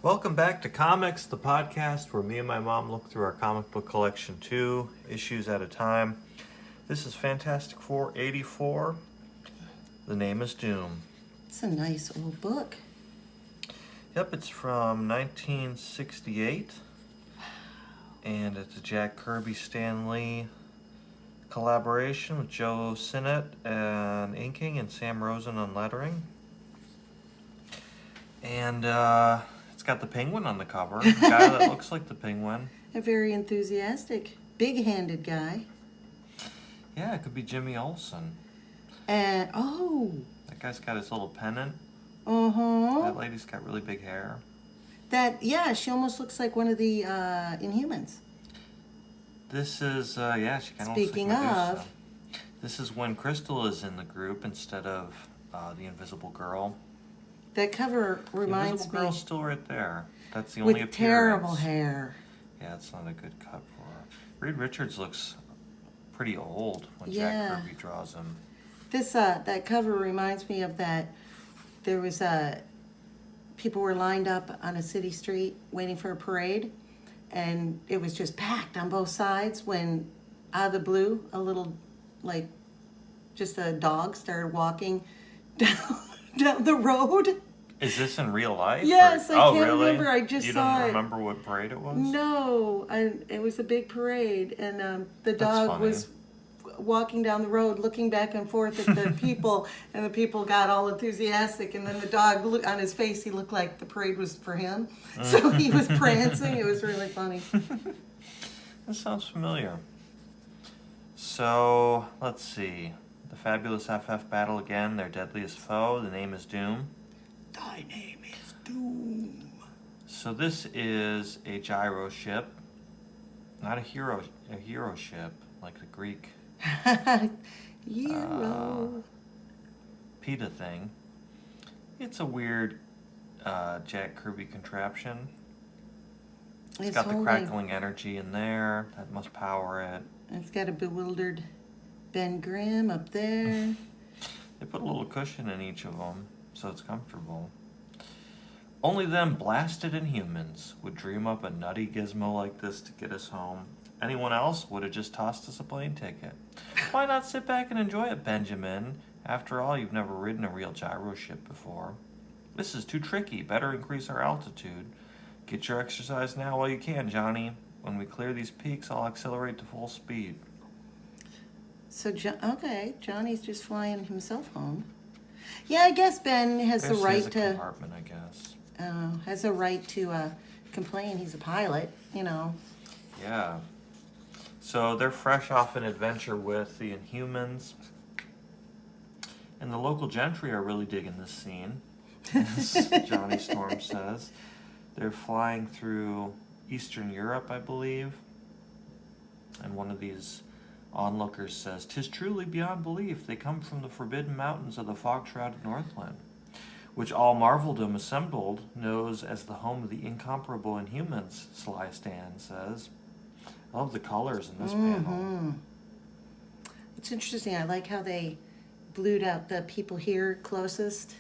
Welcome back to Comics, the podcast where me and my mom look through our comic book collection 2 issues at a time. This is Fantastic Four 84. The name is Doom. It's a nice old book. Yep, it's from 1968. And it's a Jack Kirby Stan Lee collaboration with Joe Sinnott on inking and Sam Rosen on lettering. And it's got the penguin on the cover. A guy that looks like the penguin. A very enthusiastic, big-handed guy. Yeah, it could be Jimmy Olsen. And, That guy's got his little pennant. Uh-huh. That lady's got really big hair. She almost looks like one of the Inhumans. This is, she kind of looks like Speaking Medusa. of. This is when Crystal is in the group instead of the Invisible Girl. That cover The reminds Invisible me... Girl's still right there. That's the only with appearance. terrible hair. Yeah, it's not a good cut for her. Reed Richards looks pretty old when Yeah. Jack Kirby draws him. This, that cover reminds me of that. There was, people were lined up on a city street waiting for a parade, and it was just packed on both sides when, out of the blue, just a dog started walking down the road. Is this in real life? Yes, or... I oh, can't really? remember. I just you saw don't it. remember what parade it was? No, it was a big parade, and the That's dog funny. was walking down the road looking back and forth at the people, and the people got all enthusiastic, and then the dog, on his face, he looked like the parade was for him. So he was prancing. It was really funny. That sounds familiar. So, let's see. The Fabulous FF battle again, their deadliest foe. The name is Doom. Thy name is Doom. So this is a gyro ship. Not a hero ship, like the Greek Hero. PETA thing. It's a weird Jack Kirby contraption. It's got the crackling energy in there. That must power it. It's got a bewildered Ben Grimm up there. They put a little cushion in each of them, so it's comfortable. Only them blasted Inhumans would dream up a nutty gizmo like this to get us home. Anyone else would have just tossed us a plane ticket. Why not sit back and enjoy it, Benjamin? After all, you've never ridden a real gyro ship before. This is too tricky. Better increase our altitude. Get your exercise now while you can, Johnny. When we clear these peaks, I'll accelerate to full speed. So, Johnny's just flying himself home. Yeah, I guess Ben has the right to... compartment, I guess. Has a right to complain. He's a pilot, you know. Yeah. So they're fresh off an adventure with the Inhumans. And the local gentry are really digging this scene, as Johnny Storm says. They're flying through Eastern Europe, I believe. And one of these onlookers says, "'Tis truly beyond belief. They come from the forbidden mountains of the fog-shrouded Northland, which all Marveldom assembled knows as the home of the incomparable Inhumans," Sly Stan says. I love the colors in this panel. It's interesting. I like how they blued out the people here closest,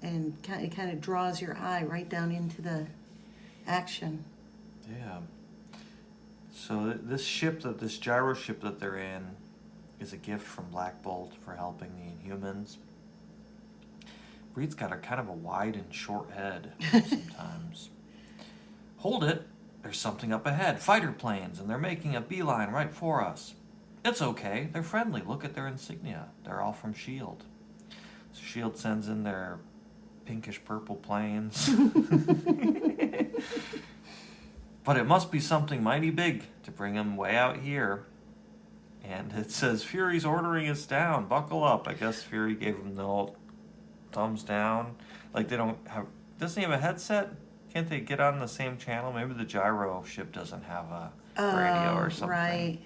and it kind of draws your eye right down into the action. Yeah. So this gyro ship that they're in is a gift from Black Bolt for helping the Inhumans. Reed's got a kind of a wide and short head sometimes. Hold it. There's something up ahead. Fighter planes, and they're making a beeline right for us. It's okay. They're friendly. Look at their insignia. They're all from S.H.I.E.L.D. So S.H.I.E.L.D. sends in their pinkish-purple planes. But it must be something mighty big to bring them way out here. And it says, "Fury's ordering us down. Buckle up." I guess Fury gave them the old thumbs down. Like they don't have... Doesn't he have a headset? Can't they get on the same channel? Maybe the gyro ship doesn't have a radio or something. Right.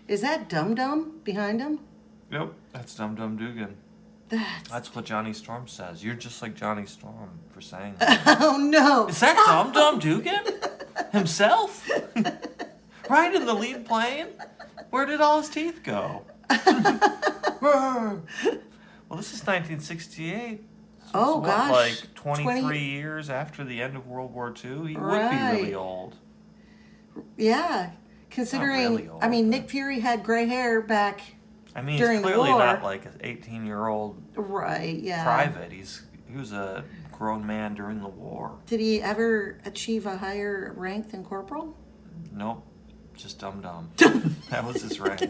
Is that Dum Dum behind him? Yep, that's Dum Dum Dugan. That's what Johnny Storm says. You're just like Johnny Storm for saying that. Oh, no. Is that Dum Dum Dugan? Himself? Right in the lead plane? Where did all his teeth go? Well, this is 1968, Oh, what, gosh. like 23 years after the end of World War II? He would be really Right. old. Yeah. Considering, really old, I mean, but- Nick Fury had gray hair back I mean, during he's the clearly war. not like an 18-year-old Right, yeah. private. He was a grown man during the war. Did he ever achieve a higher rank than corporal? Nope, just dum-dum. That was his rank.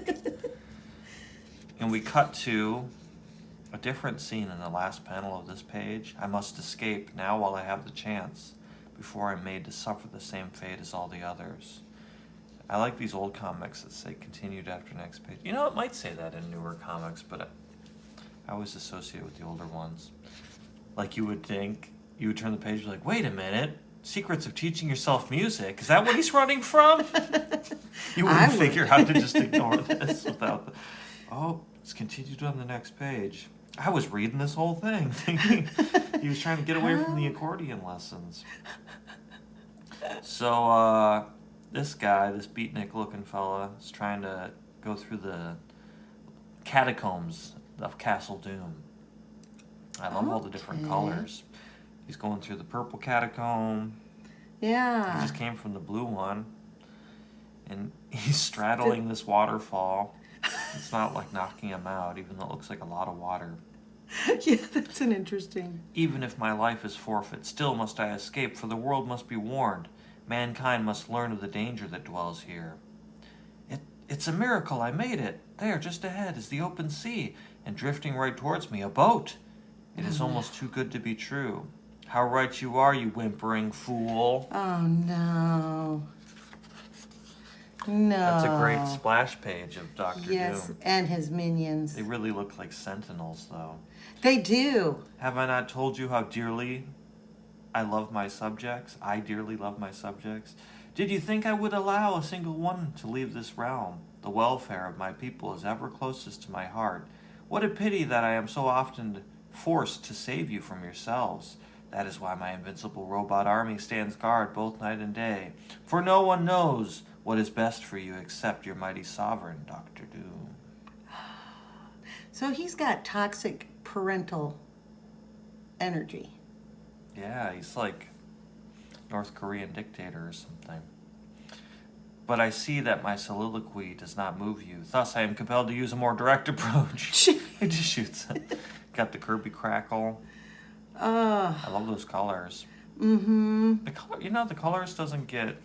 And we cut to a different scene in the last panel of this page. I must escape now while I have the chance, before I'm made to suffer the same fate as all the others. I like these old comics that say continued after next page. You know, it might say that in newer comics, but I always associate with the older ones. Like you would think, you would turn the page and be like, wait a minute, Secrets of Teaching Yourself Music, is that what he's running from? You I wouldn't would. figure out to just ignore this without the, oh, it's continued on the next page. I was reading this whole thing thinking he was trying to get away from the accordion lessons. So, this guy, this beatnik looking fella, is trying to go through the catacombs of Castle Doom. I love all the different Okay. colors. He's going through the purple catacomb. He Yeah. just came from the blue one. And he's straddling this waterfall. It's not like knocking him out, even though it looks like a lot of water. Yeah, that's an interesting. Even if my life is forfeit, still must I escape, for the world must be warned. Mankind must learn of the danger that dwells here. It's a miracle I made it. There, just ahead, is the open sea, and drifting right towards me, a boat. It is almost too good to be true. How right you are, you whimpering fool. Oh, no. No. That's a great splash page of Doctor Yes, Doom. and his minions. They really look like sentinels, though. They do. Have I not told you how dearly I love my subjects? I dearly love my subjects. Did you think I would allow a single one to leave this realm? The welfare of my people is ever closest to my heart. What a pity that I am so often forced to save you from yourselves. That is why my invincible robot army stands guard both night and day. For no one knows what is best for you except your mighty sovereign, Dr. Doom. So he's got toxic parental energy. Yeah, he's like North Korean dictator or something. But I see that my soliloquy does not move you. Thus, I am compelled to use a more direct approach. He just shoots it. Got the Kirby crackle. I love those colors. Mm-hmm. The color, the colors doesn't get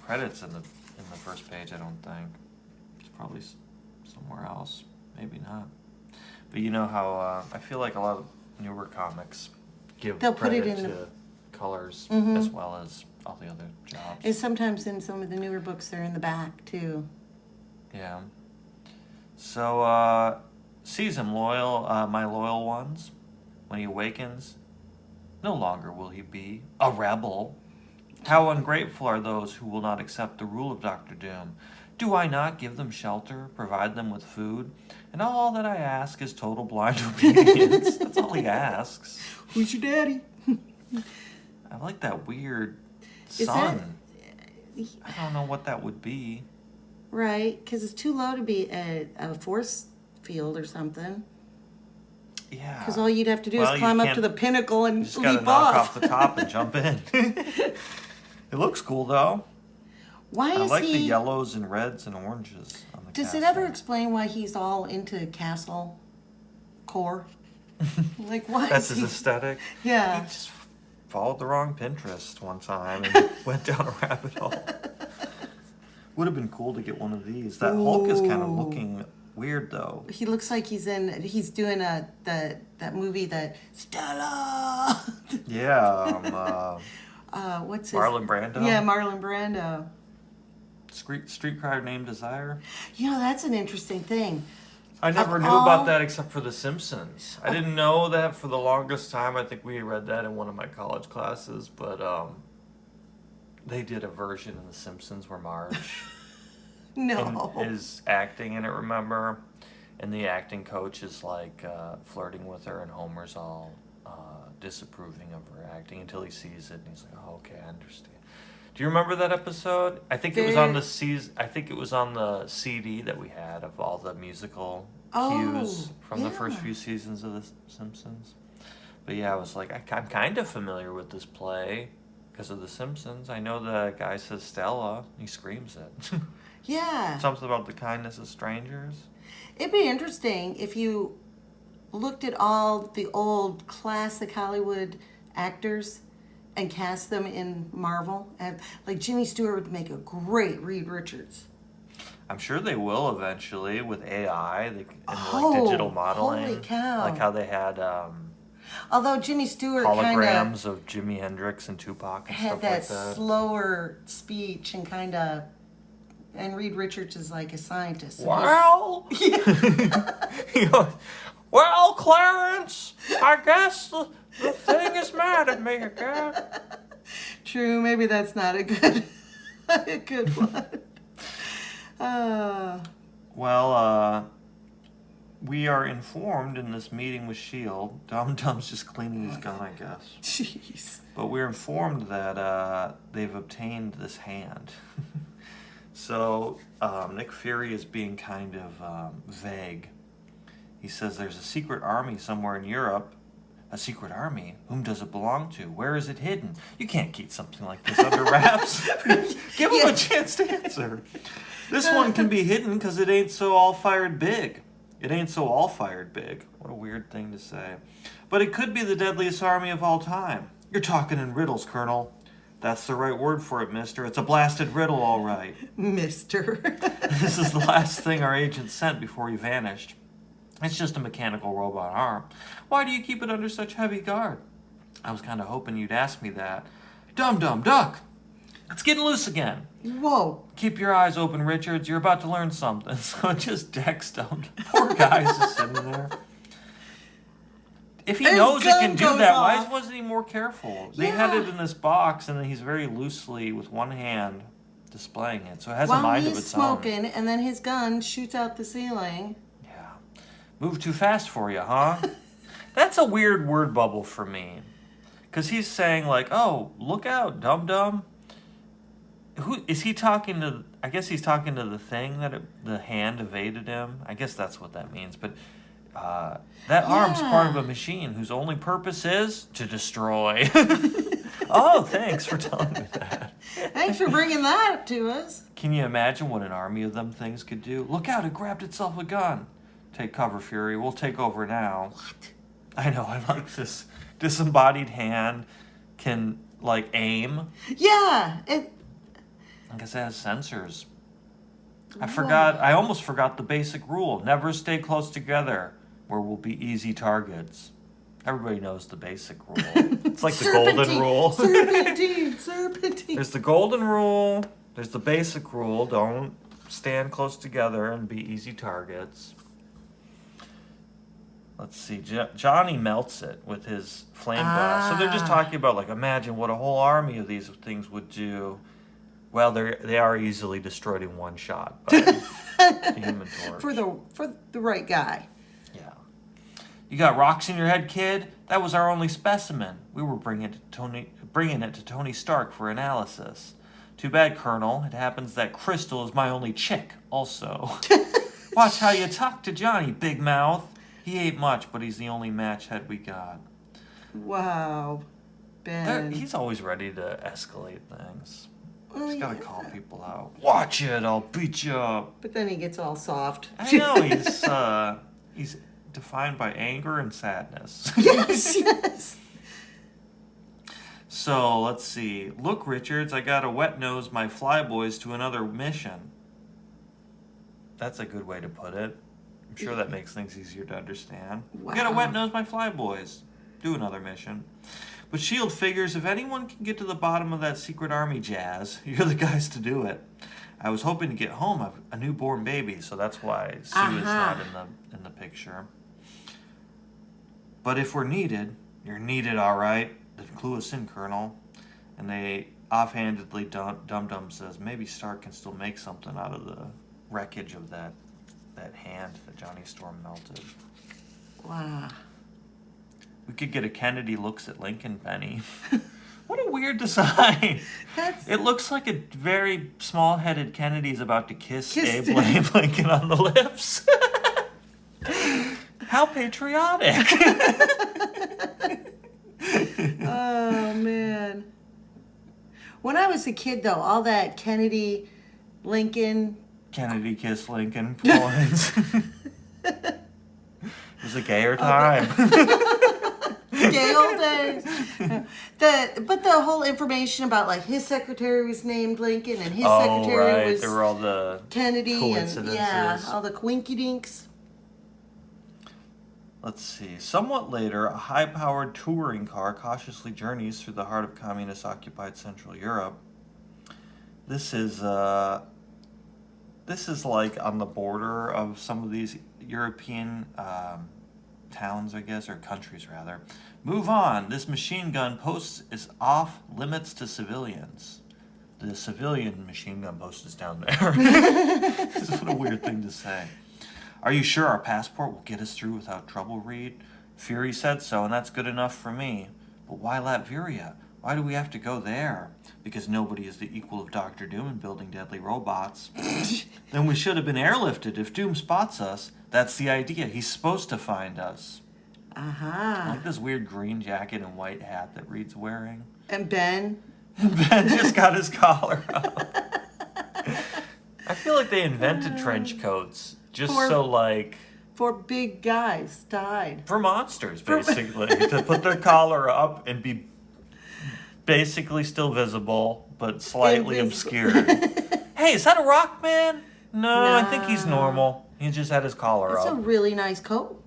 credits in the first page. I don't think. It's probably somewhere else. Maybe not. But you know how I feel like a lot of newer comics give They'll put it credit in to colors Mhm. as well as all the other jobs. And sometimes in some of the newer books, they're in the back, too. Yeah. So, sees him loyal, my loyal ones. When he awakens, no longer will he be a rebel. How ungrateful are those who will not accept the rule of Dr. Doom. Do I not give them shelter, provide them with food? And all that I ask is total blind obedience. That's all he asks. Who's your daddy? I like that weird Is sun. I don't know what that would be. Right, because it's too low to be a force field or something. Yeah. Because all you'd have to do Well, is you climb up can't- to the pinnacle and You just gotta leap knock off. off the top and jump in. It looks cool though. Why I is like he? the yellows and reds and oranges on the Does castle. it ever explain why he's all into castle core? Like why? That's is his he? aesthetic. Yeah. He just followed the wrong Pinterest one time and went down a rabbit hole. Would have been cool to get one of these. That Hulk is kind of Ooh. looking weird though. He looks like he's doing that movie that Stella. Yeah, What's his? Marlon Brando. Yeah, Marlon Brando. Streetcar Named Desire. You know, that's an interesting thing. I never Of knew all- about that except for The Simpsons. I didn't know that for the longest time. I think we read that in one of my college classes, but they did a version of The Simpsons where Marge No. is acting in it, remember? And the acting coach is like flirting with her, and Homer's all disapproving of her acting until he sees it, and he's like, "Oh, okay, I understand." Do you remember that episode? I think it was on the I think it was on the CD that we had of all the musical cues Oh, from the first yeah. few seasons of The Simpsons. But yeah, I was like, I'm kind of familiar with this play because of The Simpsons. I know the guy says Stella. He screams it. Yeah. Something about the kindness of strangers. It'd be interesting if you looked at all the old classic Hollywood actors and cast them in Marvel. And, like Jimmy Stewart would make a great Reed Richards. I'm sure they will eventually with AI and Oh, like digital modeling. holy cow. Like how they had Although Jimmy Stewart kind holograms of of Jimi Hendrix and Tupac and had stuff that like that. slower speech and kind of, and Reed Richards is like a scientist. So Well, he goes, well, Clarence, I guess the thing is mad at me again. True, maybe that's not a good, a good one. Well, we are informed in this meeting with S.H.I.E.L.D. Dum Dum's just cleaning his gun, I guess. Jeez. But we're informed that they've obtained this hand. So Nick Fury is being kind of vague. He says there's a secret army somewhere in Europe. A secret army? Whom does it belong to? Where is it hidden? You can't keep something like this under wraps. Give him a chance to answer. This one can be hidden because it ain't so all-fired big. It ain't so all-fired big. What a weird thing to say. But it could be the deadliest army of all time. You're talking in riddles, Colonel. That's the right word for it, mister. It's a blasted riddle, all right. Mister. This is the last thing our agent sent before he vanished. It's just a mechanical robot arm. Why do you keep it under such heavy guard? I was kind of hoping you'd ask me that. Dum-dum, duck! It's getting loose again. Whoa. Keep your eyes open, Richards. You're about to learn something. So it just decks Dum. Poor guy's just sitting there. If he His knows it gun can do goes that, off. why wasn't he more careful? They had it in this box, and then he's very loosely, with one hand, displaying it. So it has a While mind of he's its smoking, own. and then his gun shoots out the ceiling. Yeah. Move too fast for you, huh? That's a weird word bubble for me. Because he's saying, like, oh, look out, Dum-Dum. Who is he talking to? I guess he's talking to the thing that the hand evaded him. I guess that's what that means. But that arm's part of a machine whose only purpose is to destroy. Oh, thanks for telling me that. Thanks for bringing that up to us. Can you imagine what an army of them things could do? Look out, it grabbed itself a gun. Take cover, Fury. We'll take over now. What? I know, I like this. Disembodied hand can, like, aim. Yeah. I guess it has sensors. I almost forgot the basic rule. Never stay close together, where we'll be easy targets. Everybody knows the basic rule. It's like the golden rule. Serpentine. There's the golden rule. There's the basic rule. Don't stand close together and be easy targets. Let's see. Johnny melts it with his flame blast. So they're just talking about, like, imagine what a whole army of these things would do. Well, they are easily destroyed in one shot by the Human Torch. For the right guy. Yeah. You got rocks in your head, kid? That was our only specimen. We were bringing it to Tony Stark for analysis. Too bad, Colonel. It happens that Crystal is my only chick, also. Watch how you talk to Johnny, big mouth. He ain't much, but he's the only match head we got. Wow. Ben. He's always ready to escalate things. Well, Just gotta yeah. call people out. Watch it, I'll beat you up. But then he gets all soft. I know, he's defined by anger and sadness. Yes. So, let's see. Look, Richards, I gotta wet-nose my flyboys to another mission. That's a good way to put it. I'm sure that makes things easier to understand. Wow. Gotta wet-nose my flyboys. Do another mission. But S.H.I.E.L.D. figures if anyone can get to the bottom of that secret army jazz, you're the guys to do it. I was hoping to get home a newborn baby, so that's why Sue is not in the picture. But if we're needed, you're needed, all right. Then clue us in, Colonel. And they offhandedly, Dum-Dum says, maybe Stark can still make something out of the wreckage of that hand that Johnny Storm melted. Wow. We could get a Kennedy looks at Lincoln penny. What a weird design. It looks like a very small-headed Kennedy's about to kiss Abe Lincoln on the lips. How patriotic. Oh, man. When I was a kid, though, all that Kennedy, Lincoln. Kennedy kiss Lincoln points. It was a gayer time. Gay old days. But the whole information about, like, his secretary was named Lincoln and his secretary right. was There were all the Kennedy. coincidences. And, all the quinky-dinks. Let's see. Somewhat later, a high-powered touring car cautiously journeys through the heart of communist-occupied Central Europe. This is like on the border of some of these European towns, I guess, or countries rather. Move on. This machine gun post is off limits to civilians. The civilian machine gun post is down there. This is what a weird thing to say. Are you sure our passport will get us through without trouble, Reed? Fury said so, and that's good enough for me. But why Latveria? Why do we have to go there? Because nobody is the equal of Dr. Doom in building deadly robots. Then we should have been airlifted. If Doom spots us, that's the idea. He's supposed to find us. Uh-huh. I like this weird green jacket and white hat that Reed's wearing. And Ben. Ben just got his collar up. I feel like they invented trench coats just For big guys died. for monsters, basically, to put their collar up and be basically still visible, but slightly obscured. Hey, is that a rock man? No, I think he's normal. He just had his collar It's up. a really nice coat.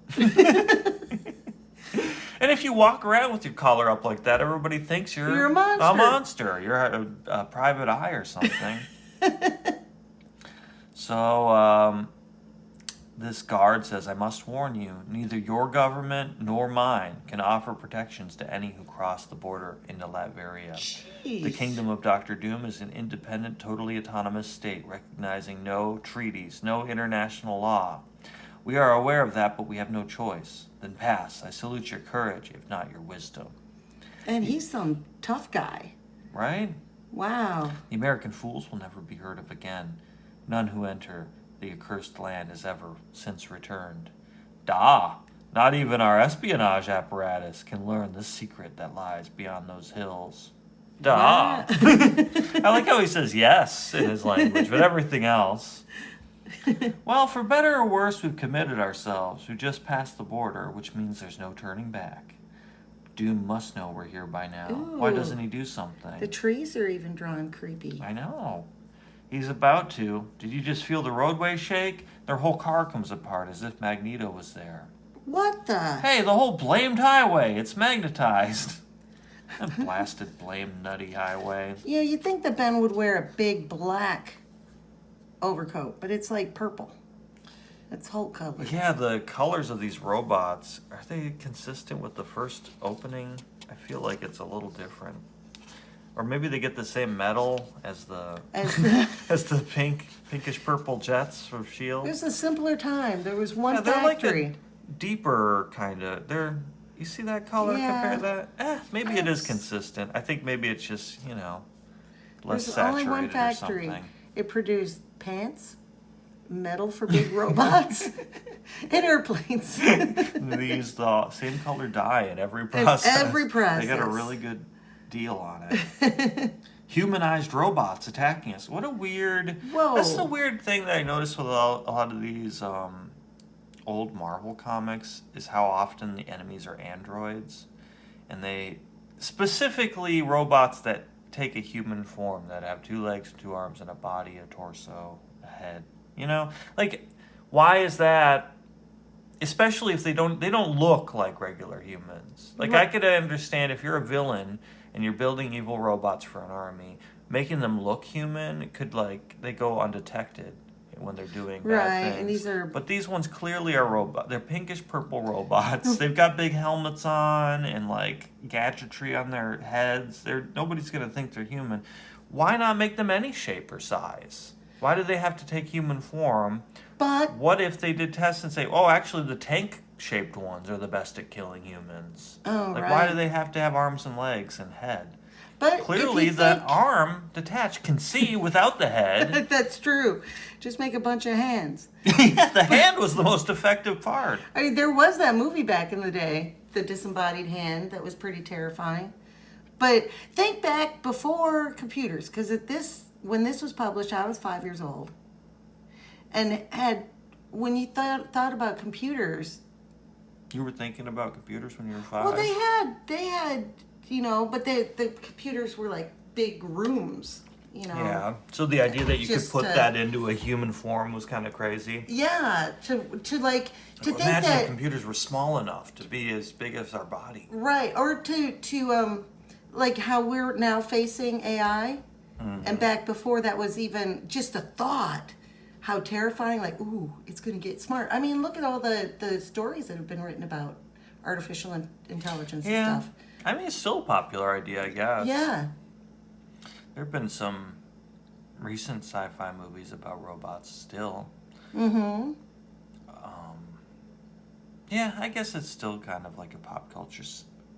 And if you walk around with your collar up like that, everybody thinks you're a monster. A monster. You're a private eye or something. So, this guard says, I must warn you, neither your government nor mine can offer protections to any who cross the border into Latveria. Jeez. The kingdom of Dr. Doom is an independent, totally autonomous state, recognizing no treaties, no international law. We are aware of that, but we have no choice. Then pass. I salute your courage, if not your wisdom. And he's some tough guy. Right? Wow. The American fools will never be heard of again. None who enter the accursed land has ever since returned. Da! Not even our espionage apparatus can learn the secret that lies beyond those hills. Da! I like how he says yes in his language, but everything else. Well, for better or worse, we've committed ourselves. We've just passed the border, which means there's no turning back. Doom must know we're here by now. Why Ooh. doesn't he do something? The trees are even drawn creepy. I know. He's about to. Did you just feel the roadway shake? Their whole car comes apart as if Magneto was there. What the? Hey, the whole blamed highway. It's magnetized. That blasted, blamed, nutty highway. Yeah, you'd think that Ben would wear a big black overcoat, but it's like purple. It's Hulk color. Yeah, the colors of these robots, are they consistent with the first opening? I feel like it's a little different. Or maybe they get the same metal as the as the pinkish purple jets from S.H.I.E.L.D. It was a simpler time. There was one they're factory. like a deeper kind of. You see that color? Yeah. Compare that. Maybe it is consistent. I think maybe it's just less There's saturated only one or factory. something. It produced pants, metal for big robots, and airplanes. They use the same color dye in every process. every process. They got a really good deal on it. Humanized robots attacking us. What a weird. Whoa. That's the weird thing that I noticed with a lot of these old Marvel comics is how often the enemies are androids, and they specifically robots that take a human form, that have 2 legs, 2 arms, and a body, a torso, a head. Like, why is that? Especially if they don't look like regular humans. Like, I could understand if you're a villain and you're building evil robots for an army, making them look human could, they go undetected when they're doing bad things. And these are... But these ones clearly are robots. They're pinkish purple robots. They've got big helmets on and gadgetry on their heads. Nobody's gonna think they're human. Why not make them any shape or size? Why do they have to take human form? But What if they did tests and say, oh, actually the tank-shaped ones are the best at killing humans? Oh, Why do they have to have arms and legs and head? But Clearly, the arm detached can see without the head. That's true. Just make a bunch of hands. Yeah, the hand was the most effective part. I mean, there was that movie back in the day, The Disembodied Hand, that was pretty terrifying. But think back before computers, because when this was published, I was 5 years old, and when you thought about computers, You were thinking about computers when you were 5? well, they had but the computers were like big rooms, Yeah. So the idea that you could Just, put that into a human form was kind of crazy. Yeah, to think Imagine that if computers were small enough to be as big as our body. right, or to like how we're now facing AI, and back before that was even just a thought. How terrifying! Like, ooh, it's going to get smart. I mean, look at all the stories that have been written about artificial intelligence and Yeah. stuff. I mean, it's still a popular idea, I guess. Yeah. There have been some recent sci-fi movies about robots still. Mm-hmm. Yeah, I guess it's still kind of like a pop culture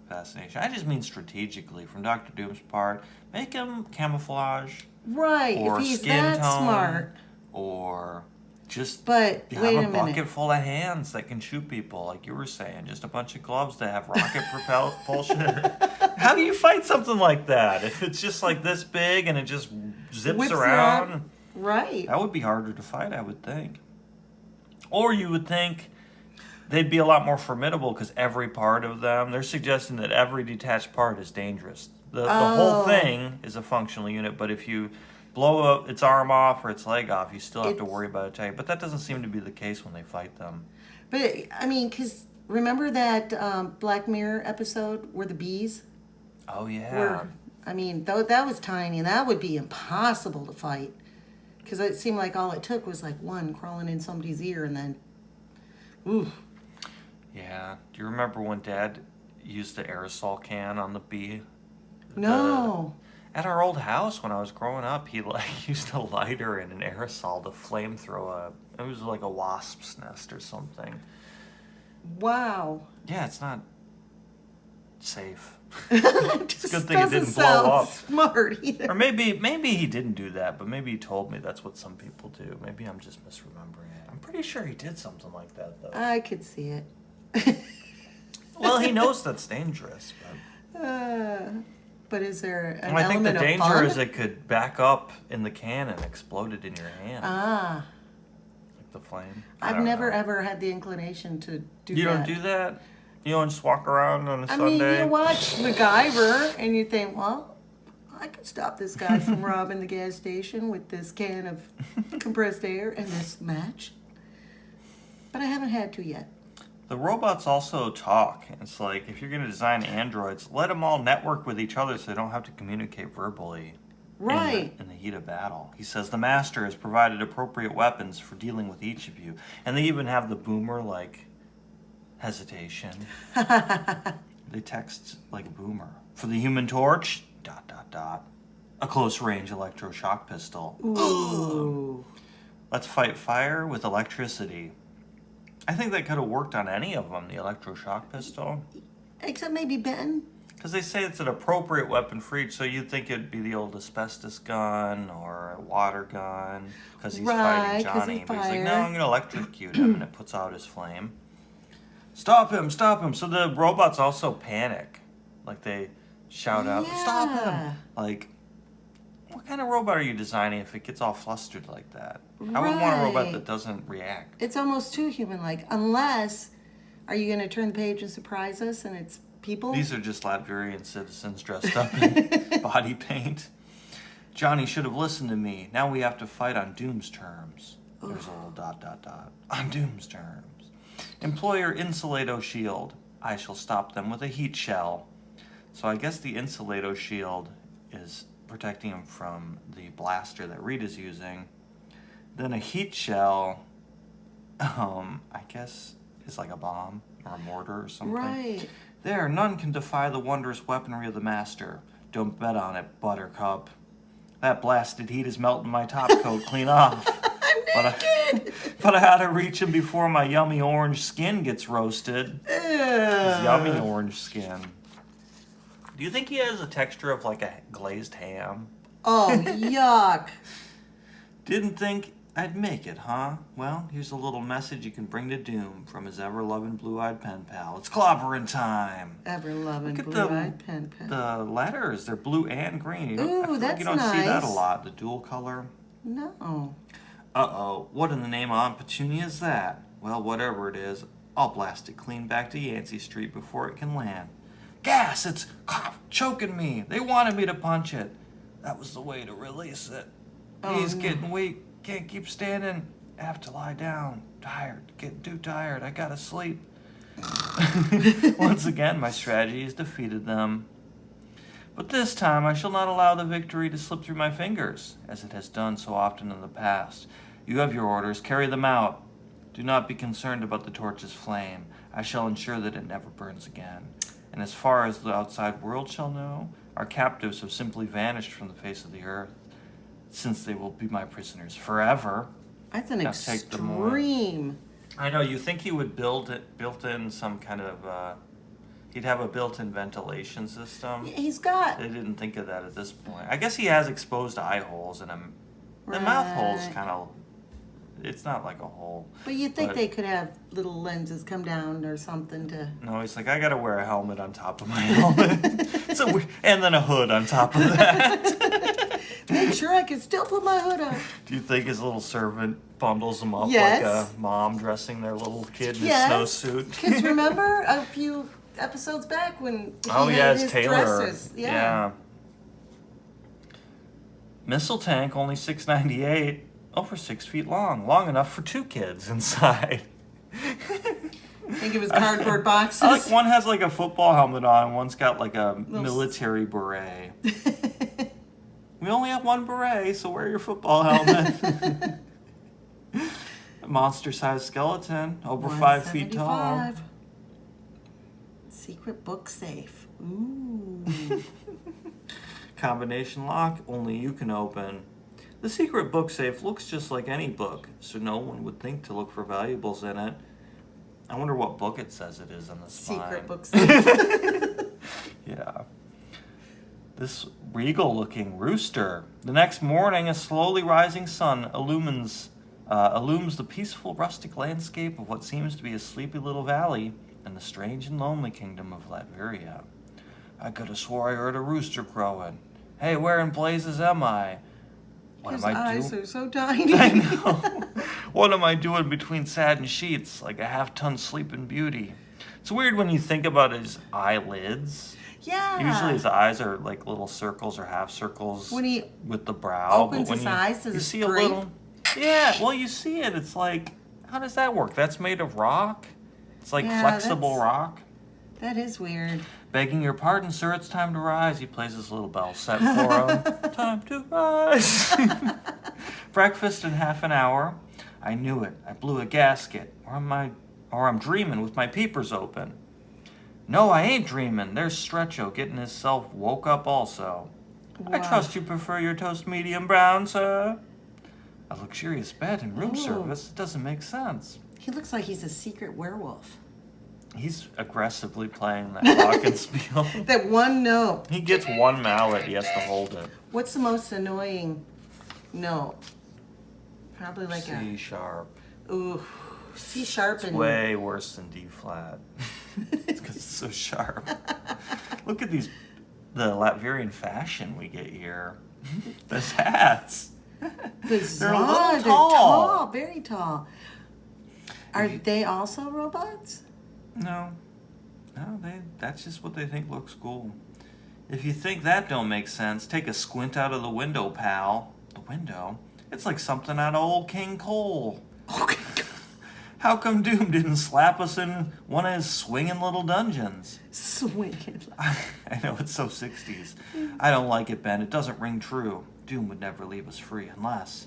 fascination. I just mean strategically, from Dr. Doom's part, make him camouflage Right. or If he's skin that tone, smart. or just But have wait a a minute. bucket full of hands that can shoot people, like you were saying. Just a bunch of gloves that have rocket propulsion. How do you fight something like that? If it's just like this big and it just zips Whips around, around. Right. that would be harder to fight, I would think. Or you would think they'd be a lot more formidable because every part of them, they're suggesting that every detached part is dangerous. The whole Oh. thing is a functional unit, but if you blow its arm off or its leg off, you still have to It's- worry about it. But that doesn't seem to be the case when they fight them. But I mean, because remember that Black Mirror episode where the bees Oh, yeah. were? I mean, though that was tiny, and that would be impossible to fight. Because it seemed like all it took was like one crawling in somebody's ear, and then, ooh. Yeah. Do you remember when Dad used the aerosol can on the bee? No. At our old house when I was growing up, he like used a lighter and an aerosol to flamethrow it was like a wasp's nest or something. Wow. Yeah, it's not safe. It's a good thing it didn't blow up. Smart either. Or maybe he didn't do that, but maybe he told me that's what some people do. Maybe I'm just misremembering it. I'm pretty sure he did something like that though. I could see it. Well, he knows that's dangerous, But is there an but I think the element of danger fun? is it could back up in the can and explode it in your hand, Ah, like the flame. I I've don't never know. ever had the inclination to do You that. don't do that? You don't just walk around on a I mean, Sunday? you watch MacGyver and you think, well, I could stop this guy from robbing the gas station with this can of compressed air and this match. But I haven't had to yet. The robots also talk. It's like, if you're going to design androids, let them all network with each other so they don't have to communicate verbally. Right. In the heat of battle. He says the master has provided appropriate weapons for dealing with each of you. And they even have the boomer, like, hesitation. They text like a boomer. For the Human Torch, ... a close-range electroshock pistol. Ooh. Let's fight fire with electricity. I think that could have worked on any of them, the electroshock pistol. Except maybe Ben. Because they say it's an appropriate weapon for each, so you'd think it'd be the old asbestos gun or a water gun, because he's Right, fighting 'cause Johnny. of But he's like, no, fire. I'm going to electrocute him, and it puts out his flame. Stop him, stop him. So the robots also panic. Like, they shout out, stop Yeah. him. Like, what kind of robot are you designing if it gets all flustered like that? I would want a robot Right. that doesn't react. It's almost too human-like. Unless, are you going to turn the page and surprise us and it's people? These are just Latvian citizens dressed up in body paint. Johnny should have listened to me. Now we have to fight on Doom's terms. There's a little ... On Doom's terms. Employer Insulato shield. I shall stop them with a heat shell. So I guess the Insulato shield is protecting him from the blaster that Rita's using. Then a heat shell, I guess, is like a bomb or a mortar or something. Right. There, none can defy the wondrous weaponry of the master. Don't bet on it, Buttercup. That blasted heat is melting my top coat clean off. I'm naked. But I oughta reach him before my yummy orange skin gets roasted. His yummy orange skin. Do you think he has a texture of like a glazed ham? Oh, yuck. Didn't think I'd make it, huh? Well, here's a little message you can bring to Doom from his ever-loving blue-eyed pen pal. It's clobbering time. Ever-loving Look at blue-eyed pen pal. the letters. They're blue and green. I Ooh, feel like that's you don't see that a nice. lot, the dual color. No. Uh-oh, what in the name of Aunt Petunia is that? Well, whatever it is, I'll blast it clean back to Yancey Street before it can land. Gas! It's choking me. They wanted me to punch it. That was the way to release it. Oh, He's no. getting weak. Can't keep standing. Have to lie down. Tired. Getting too tired. I gotta sleep. Once again, my strategy has defeated them. But this time, I shall not allow the victory to slip through my fingers, as it has done so often in the past. You have your orders. Carry them out. Do not be concerned about the torch's flame. I shall ensure that it never burns again. And as far as the outside world shall know, our captives have simply vanished from the face of the earth, since they will be my prisoners forever. That's an Now take them away. extreme. I know, you think he would built in some kind of, he'd have a built-in ventilation system. He's got. They didn't think of that at this point. I guess he has exposed eye holes and the mouth hole's Right. kind of, it's not like a hole. But you'd think but- they could have little lenses come down or something to. No, he's like, I gotta wear a helmet on top of my helmet. And then a hood on top of that. Make sure I can still put my hood on. Do you think his little servant bundles him up Yes. like a mom dressing their little kid in Yes. a snowsuit? Because remember a few episodes back when he Oh had yes, his Taylor. dresses. Yeah. Missile tank only $6.98, over 6 feet long enough for 2 kids inside. Think of his cardboard boxes. I like one has like a football helmet on, one's got like a Little- military beret. We only have one beret, so wear your football helmet. A monster-sized skeleton, over 5 feet tall. 175. Secret book safe. Ooh. Combination lock, only you can open. The secret book safe looks just like any book, so no one would think to look for valuables in it. I wonder what book it says it is on the spine. Secret book safe. Yeah. This regal-looking rooster. The next morning, a slowly rising sun illumes the peaceful rustic landscape of what seems to be a sleepy little valley in the strange and lonely kingdom of Latveria. I could have swore I heard a rooster crowing. Hey, where in blazes am I? What His am I eyes doing? are so tiny. I know. What am I doing between satin sheets like a half-ton sleeping beauty? It's weird when you think about his eyelids. Yeah. Usually his eyes are like little circles or half circles When he with the brow. opens but when his eyes, does you it see a scrape? little. Yeah, well, you see it. It's like, how does that work? That's made of rock. It's like Yeah, flexible that's- rock. That is weird. Begging your pardon, sir, it's time to rise. He plays his little bell set for him. Time to rise. Breakfast in half an hour. I knew it. I blew a gasket. Or I'm dreaming with my peepers open. No, I ain't dreaming. There's Stretcho getting himself woke up also. I Wow. trust you prefer your toast medium brown, sir. A luxurious bed and room Ooh. service. It doesn't make sense. He looks like he's a secret werewolf. He's aggressively playing that glockenspiel. That one note. He gets one mallet, he has to hold it. What's the most annoying note? Probably like C sharp. Ooh, C sharp It's and way worse than D flat. It's because it's so sharp. Look at the Latvian fashion we get here. Those hats. bizarre. They're a little They're tall. very tall. Are they also robots? No, that's just what they think looks cool. If you think that don't make sense, take a squint out of the window, pal. The window? It's like something out of old King Cole. How come Doom didn't slap us in one of his swinging little dungeons? Swinging. I know, it's so 60s. I don't like it, Ben. It doesn't ring true. Doom would never leave us free unless...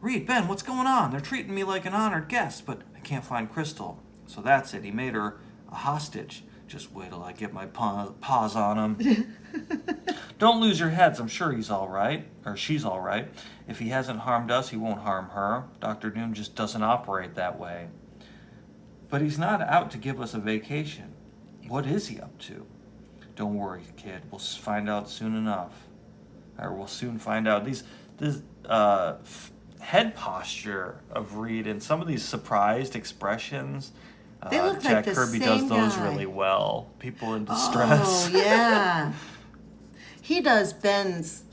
Reed, Ben, what's going on? They're treating me like an honored guest, but I can't find Crystal. So that's it. He made her a hostage. Just wait till I get my paws on him. Don't lose your heads. I'm sure he's all right. Or she's all right. If he hasn't harmed us, he won't harm her. Dr. Doom just doesn't operate that way. But he's not out to give us a vacation. What is he up to? Don't worry, kid. We'll find out soon enough. Or we'll soon find out. head posture of Reed and some of these surprised expressions. They look Jack like the Kirby same does those guy. really well. People in distress. Oh, yeah. He does Ben's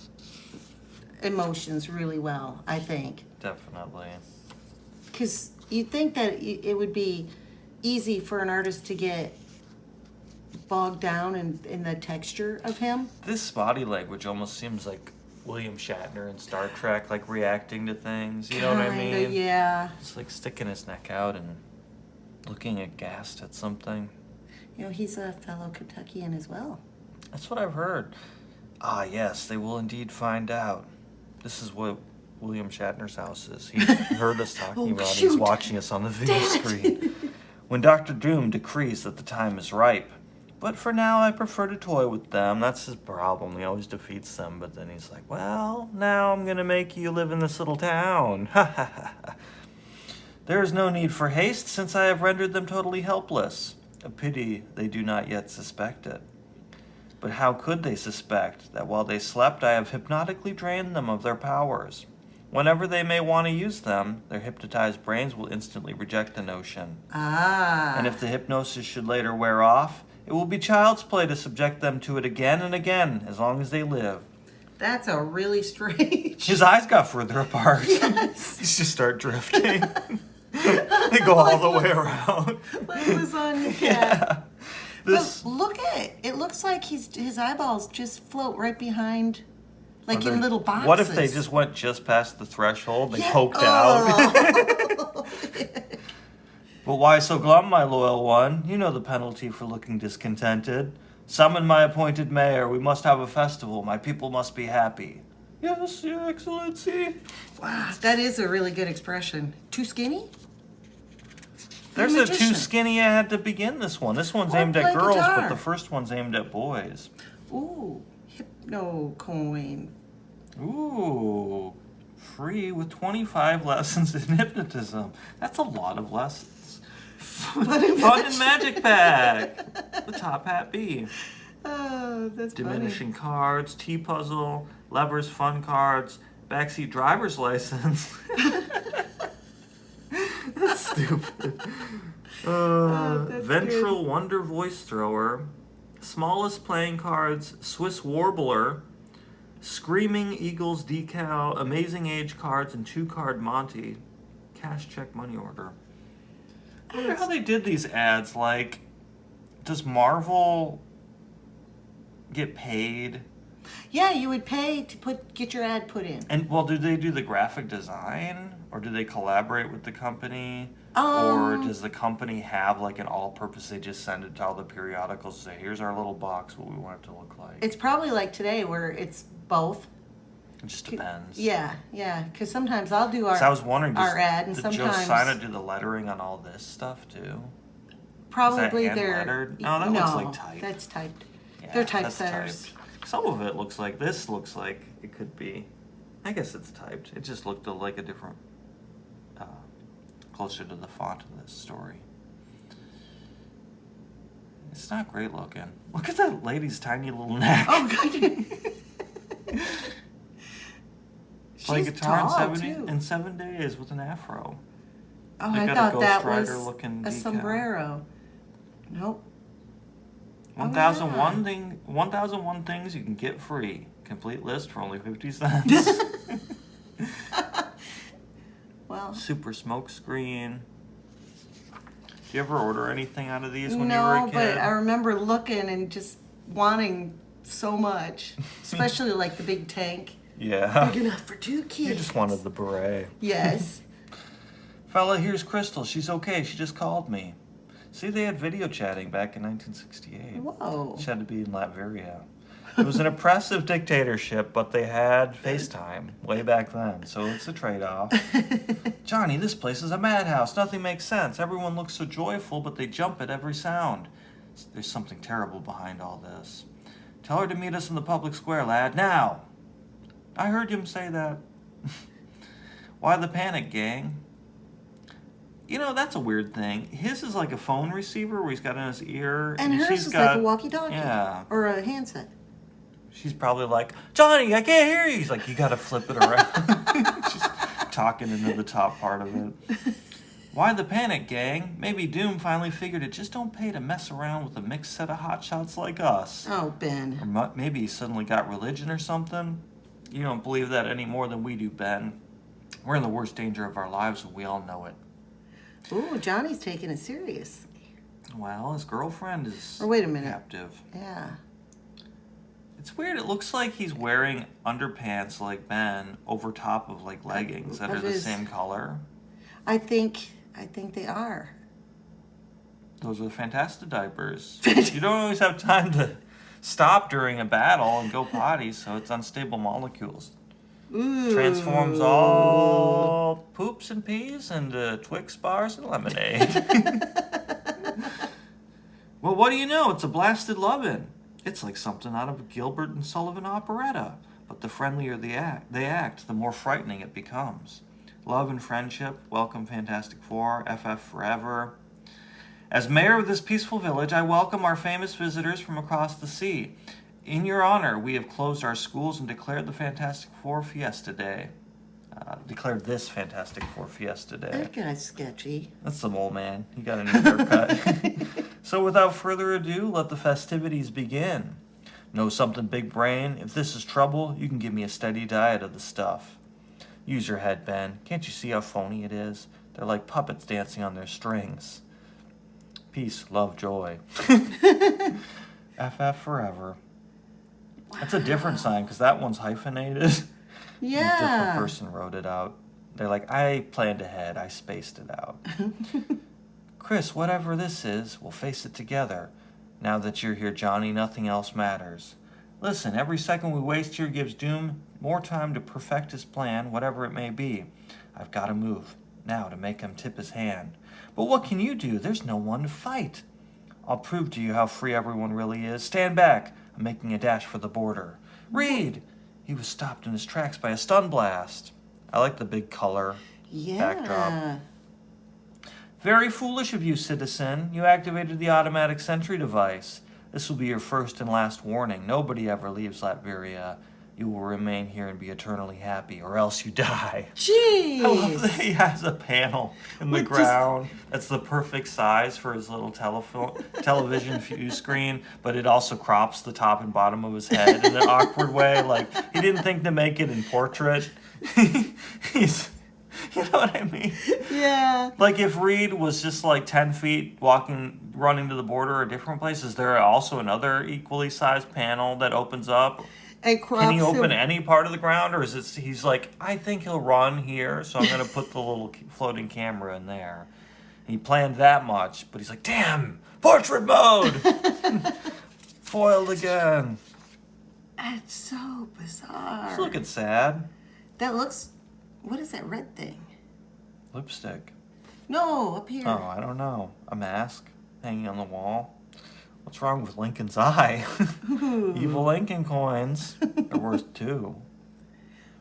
emotions really well, I think. Definitely. Because you'd think that it would be easy for an artist to get bogged down in the texture of him. This body language almost seems like William Shatner in Star Trek, like reacting to things. You know what I Kinda, mean? yeah. It's like sticking his neck out and looking aghast at something. You know, he's a fellow Kentuckian as well. That's what I've heard. Ah, yes, they will indeed find out. This is what William Shatner's house is. He heard us talking Oh, about it. shoot. He's watching us on the video Damn it. screen. When Dr. Doom decrees that the time is ripe. But for now, I prefer to toy with them. That's his problem. He always defeats them, but then he's like, well, now I'm going to make you live in this little town. Ha ha ha. There is no need for haste, since I have rendered them totally helpless. A pity they do not yet suspect it. But how could they suspect that while they slept, I have hypnotically drained them of their powers? Whenever they may want to use them, their hypnotized brains will instantly reject the notion. Ah. And if the hypnosis should later wear off, it will be child's play to subject them to it again and again, as long as they live. That's a really strange. His eyes got further apart. Yes. He just start drifting. They go all the way around. Like lasagna cat. Yeah. This, But look at it. It looks like his eyeballs just float right behind, like in little boxes. What if they just went just past the threshold? They Yeah. poked out. Oh. But why so glum, my loyal one? You know the penalty for looking discontented. Summon my appointed mayor. We must have a festival. My people must be happy. Yes, your excellency. Wow, that is a really good expression. Too skinny? There's You're a too magician. skinny ad to begin this one. This one's Or aimed play at girls, guitar. but the first one's aimed at boys. Ooh, hypno coin. Ooh, free with 25 lessons in hypnotism. That's a lot of lessons. Fun and Magic Pack. The Top Hat B. Oh, that's Diminishing cards, T-puzzle, levers, fun cards, backseat driver's license. That's stupid. that's Ventral Wonder Voice Thrower, smallest playing cards, Swiss Warbler, Screaming Eagles decal, Amazing Age cards, and 2-card Monty. Cash check money order. I wonder how they did these ads. Like, does Marvel get paid? Yeah, you would pay to get your ad put in. And well, do they do the graphic design, or do they collaborate with the company, or does the company have like an all-purpose? They just send it to all the periodicals and say, "Here's our little box, what we want it to look like." It's probably like today where it's both. It just depends. Yeah, because sometimes I'll do our So I was wondering, our ad, and did sometimes Joe Sina do the lettering on all this stuff too? probably hand they're lettered? No, that looks like typed. That's typed. Yeah, They're that's typesetters. typed. Some of it looks like this. Looks like it could be. I guess it's typed. It just looked like a different, closer to the font of this story. It's not great looking. Look at that lady's tiny little neck. Oh god. Play She's guitar tall, in too. 7 days with an afro. Oh, They I got a thought Ghost that Rider was looking a decal. sombrero. Nope. 1001 1001 things you can get free. Complete list for only 50 cents. Well, Super smoke screen. Do you ever order anything out of these when you were no, a kid? but I remember looking and just wanting so much, especially like the big tank. Yeah. Big enough for 2 kids. You just wanted the beret. Yes. Fella, here's Crystal. She's okay. She just called me. See, they had video chatting back in 1968. Whoa. She had to be in Latveria. It was an oppressive dictatorship, but they had FaceTime way back then, so it's a trade-off. Johnny, this place is a madhouse. Nothing makes sense. Everyone looks so joyful, but they jump at every sound. There's something terrible behind all this. Tell her to meet us in the public square, lad. Now! I heard him say that. Why the panic, gang? You know, that's a weird thing. His is like a phone receiver where he's got it in his ear. And hers she's is got, like a walkie-talkie. Yeah. Or a handset. She's probably like, Johnny, I can't hear you. He's like, you gotta flip it around. She's talking into the top part of it. Why the panic, gang? Maybe Doom finally figured it just don't pay to mess around with a mixed set of hotshots like us. Oh, Ben. Or maybe he suddenly got religion or something. You don't believe that any more than we do, Ben. We're in the worst danger of our lives and we all know it. Ooh, Johnny's taking it serious. Well, his girlfriend is Or wait a minute. captive. Yeah. It's weird. It looks like he's wearing underpants like Ben over top of like leggings that are the same color. I think they are. Those are the Fantastic diapers. You don't always have time to stop during a battle and go potty, so it's unstable molecules. Ooh. Transforms all poops and peas into Twix bars and lemonade. Well, what do you know? It's a blasted lovin'. It's like something out of a Gilbert and Sullivan operetta. But the friendlier they act, the more frightening it becomes. Love and friendship, welcome Fantastic Four, FF forever. As mayor of this peaceful village, I welcome our famous visitors from across the sea. In your honor, we have closed our schools and declared the Fantastic Four Fiesta Day. Declared this Fantastic Four Fiesta Day. That guy's sketchy. That's some old man. He got a new haircut. So without further ado, let the festivities begin. Know something, big brain? If this is trouble, you can give me a steady diet of the stuff. Use your head, Ben. Can't you see how phony it is? They're like puppets dancing on their strings. Peace, love, joy. FF forever. That's a different sign because that one's hyphenated. Yeah. A different person wrote it out. They're like, I planned ahead. I spaced it out. Chris, whatever this is, we'll face it together. Now that you're here, Johnny, nothing else matters. Listen, every second we waste here gives Doom more time to perfect his plan, whatever it may be. I've got to move now to make him tip his hand. But what can you do? There's no one to fight. I'll prove to you how free everyone really is. Stand back. I'm making a dash for the border. Reed! He was stopped in his tracks by a stun blast. I like the big color backdrop. Very foolish of you, citizen. You activated the automatic sentry device. This will be your first and last warning. Nobody ever leaves Latveria. You will remain here and be eternally happy, or else you die. Jeez. I love that he has a panel in the ground that's the perfect size for his little television view screen, but it also crops the top and bottom of his head in an awkward way. Like, he didn't think to make it in portrait. He's... You know what I mean? Yeah. Like if Reed was just like 10 feet running to the border or different places, there also another equally sized panel that opens up. And Can he open any part of the ground, or is it he's like, I think he'll run here, so I'm going to put the little floating camera in there. And he planned that much, but he's like, damn, portrait mode! Foiled again. That's so bizarre. He's looking sad. That looks... What is that red thing? Lipstick. No, up here. Oh, I don't know. A mask hanging on the wall. What's wrong with Lincoln's eye? Evil Lincoln coins. They're worth 2.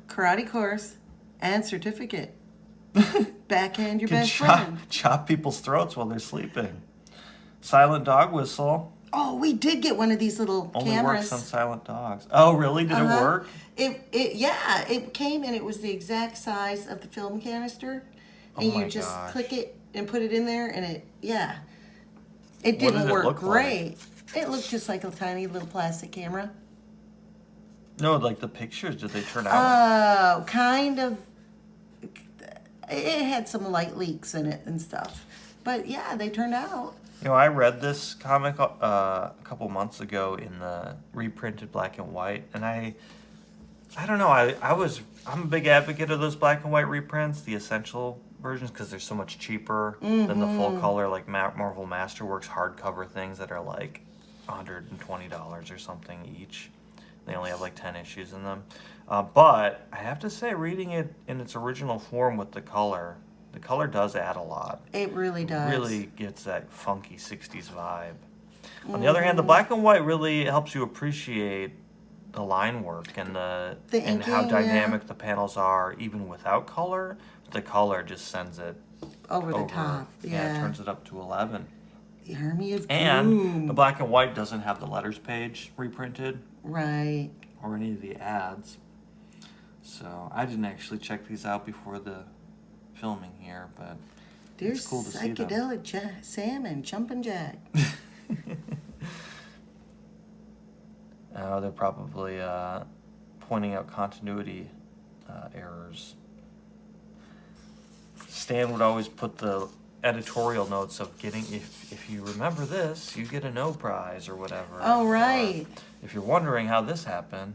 Karate course and certificate. Backhand your Can best friend. chop people's throats while they're sleeping. Silent dog whistle. Oh, we did get one of these little Only cameras. works on silent dogs. Oh, really? Did it work? It came and it was the exact size of the film canister. And you just click it and put it in there and it didn't work great. It looked just like a tiny little plastic camera. No, like the pictures, did they turn out? Kind of. It had some light leaks in it and stuff. But yeah, they turned out. You know, I read this comic a couple months ago in the reprinted black and white, and I don't know. I'm a big advocate of those black and white reprints, the essential versions, because they're so much cheaper than the full color, like Marvel Masterworks hardcover things that are like $120 or something each. They only have like 10 issues in them. But I have to say, reading it in its original form with the color does add a lot. It really does. It really gets that funky 60s vibe. On the other hand, the black and white really helps you appreciate the line work and and how dynamic the panels are, even without color. The color just sends it over the top. Yeah, it turns it up to 11. The Army of Doom. And the black and white doesn't have the letters page reprinted. Right. Or any of the ads. So I didn't actually check these out before the filming here, but There's it's cool to see them. psychedelic salmon, jumping jack. They're probably pointing out continuity errors. Stan would always put the editorial notes of getting, if you remember this, you get a no prize or whatever. Oh, Or right. if you're wondering how this happened,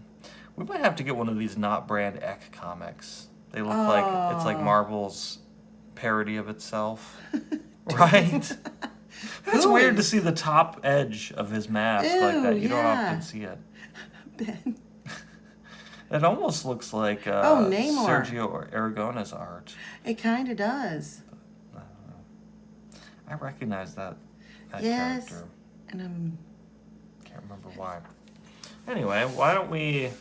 we might have to get one of these not brand Eck comics. They look like it's like Oh. Marvel's parody of itself, right? It's weird to see the top edge of his mask like that. Ew, You don't yeah. often see it. Ben. It almost looks like Namor. Sergio Aragona's art. It kind of does. I recognize that Yes. character. And Can't remember why. Anyway, why don't we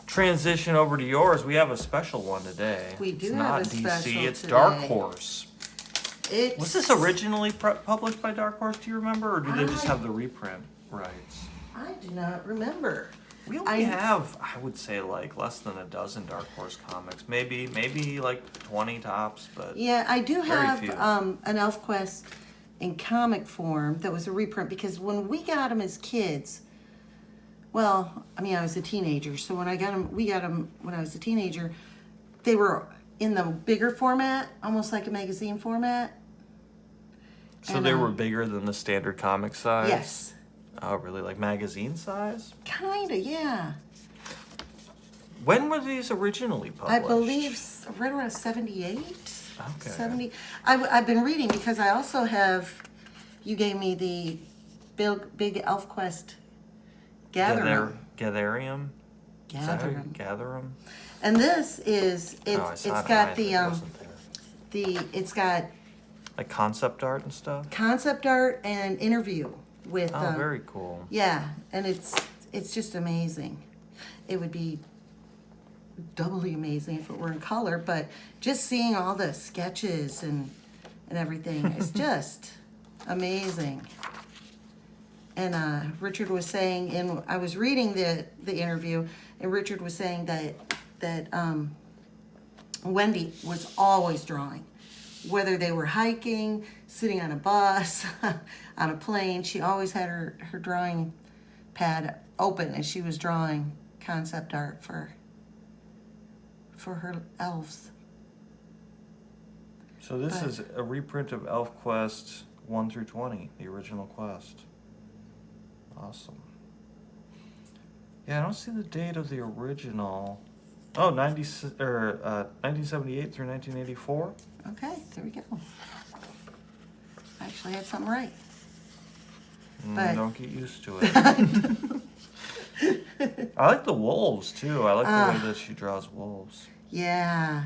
transition over to yours? We have a special one today. We do it's have not a DC, special it's Dark today. Horse. it's Was this originally published by Dark Horse, do you remember? Or do they just I- have the reprint rights? I do not remember. We only have, I would say, like less than a dozen Dark Horse comics. Maybe like 20 tops, but Yeah, I do Very have few. an ElfQuest in comic form that was a reprint because when we got them as kids, well, I mean, I was a teenager, so when we got them when I was a teenager, they were in the bigger format, almost like a magazine format. so and, they were bigger than the standard comic size? Yes, Oh, really? Like magazine size? kind of, yeah. When were these originally published? I believe right around 78. Okay. 70. I've been reading because I also have, you gave me the big ElfQuest Gathering. Gatherium? Is that how you- Gathering. Gatherum? And this is, Oh, I it's saw it got high, the, but it wasn't there. it's got Like concept art and stuff? concept art and interview with, Oh, very cool. yeah, and it's just amazing. It would be doubly amazing if it were in color, but just seeing all the sketches and everything is just amazing. And Richard was saying, and I was reading the interview, and Richard was saying that Wendy was always drawing, whether they were hiking, sitting on a bus, on a plane. She always had her drawing pad open, and she was drawing concept art for her elves. So this But- is a reprint of ElfQuest 1 through 20, the original quest. Awesome. Yeah, I don't see the date of the original. Oh, 1978 through 1984. Okay, there we go. I actually had something right. But- Don't get used to it. I like the wolves too. I like the way that she draws wolves. Yeah.